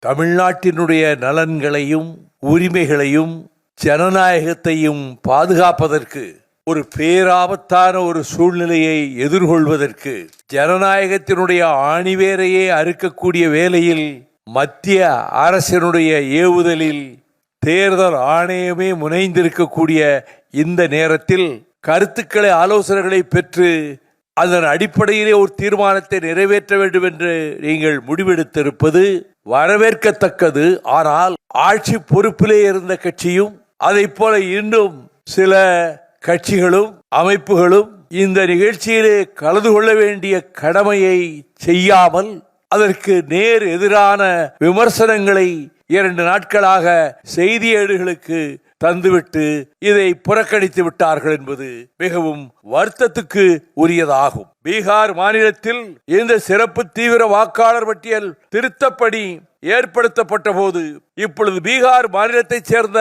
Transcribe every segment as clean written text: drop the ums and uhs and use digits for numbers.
தமிழ்நாட்டினுடைய நலன்களையும் உரிமைகளையும் ஜனநாயகத்தையும் பாதுகாப்பதற்கு ஒரு பேராபத்தான ஒரு சூழ்நிலையை எதிர்கொள்வதற்கு ஜனநாயகத்தினுடைய ஆணிவேரையே அறுக்கக்கூடிய வேளையில் மத்திய அரசினுடைய ஏவுதலில் தேர்தல் ஆணையமே முனைந்திருக்கக்கூடிய இந்த நேரத்தில் கருத்துக்களை ஆலோசனைகளை பெற்று அதன் அடிப்படையிலே ஒரு தீர்மானத்தை நிறைவேற்ற வேண்டும் என்று நீங்கள் முடிவெடுத்திருப்பது வரவேற்கத்தக்கது. ஆனால் ஆட்சி பொறுப்பிலே இருந்த கட்சியும் அதை போல இன்னும் சில கட்சிகளும் அமைப்புகளும் இந்த நிகழ்ச்சியிலே கலந்து கொள்ள வேண்டிய கடமையை செய்யாமல் அதற்கு நேர் எதிரான விமர்சனங்களை 2 நாட்களாக செய்தியேடுகளுக்கு தந்துவிட்டு இதை புறக்கணித்து விட்டார்கள் என்பது மிகவும் வருத்தத்துக்கு உரியதாகும். பீகார் மாநிலத்தில் இந்த சிறப்பு தீவிர வாக்காளர் பட்டியல் திருத்தப்படி ஏற்படுத்தப்பட்ட போது இப்பொழுது பீகார் மாநிலத்தைச் சேர்ந்த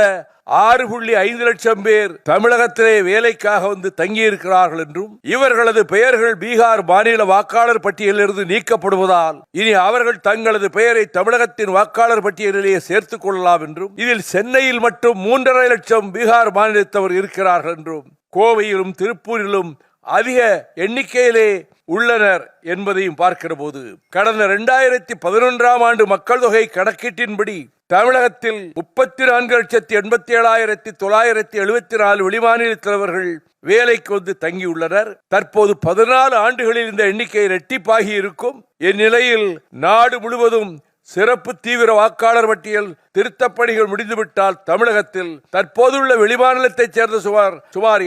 6.5 லட்சம் பேர் தமிழகத்திலே வேலைக்காக வந்து தங்கியிருக்கிறார்கள் என்றும் இவர்களது பெயர்கள் பீகார் மாநில வாக்காளர் பட்டியலிலிருந்து நீக்கப்படுவதால் இனி அவர்கள் தங்களது பெயரை தமிழகத்தின் வாக்காளர் பட்டியலிலேயே சேர்த்துக் கொள்ளலாம் என்றும் இதில் சென்னையில் மட்டும் 3.5 லட்சம் பீகார் மாநிலத்தவர் இருக்கிறார்கள் என்றும் கோவையிலும் திருப்பூரிலும் அதிக எண்ணிக்கையிலே உள்ளனர் என்பதையும் பார்க்கிற போது கடந்த 2011ஆம் ஆண்டு மக்கள் தொகை கணக்கீட்டின்படி தமிழகத்தில் 34,87,974 வெளிமாநிலத்தவர்கள் வேலைக்கு வந்து தங்கியுள்ளனர். தற்போது 14 ஆண்டுகளில் இந்த எண்ணிக்கை இரட்டிப்பாகி இருக்கும். இந்நிலையில் நாடு முழுவதும் சிறப்பு தீவிர வாக்காளர் பட்டியல் திருத்தப்பணிகள் முடிந்துவிட்டால் தமிழகத்தில் தற்போதுள்ள வெளிமாநிலத்தைச் சேர்ந்த சுமார்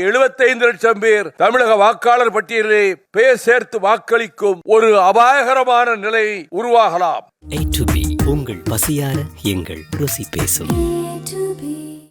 75 லட்சம் பேர் தமிழக வாக்காளர் பட்டியலிலே பெயர் சேர்த்து வாக்களிக்கும் ஒரு அபாயகரமான நிலை உருவாகலாம். A to B, உங்கள் பசியார எங்கள் ருசி பேசும்.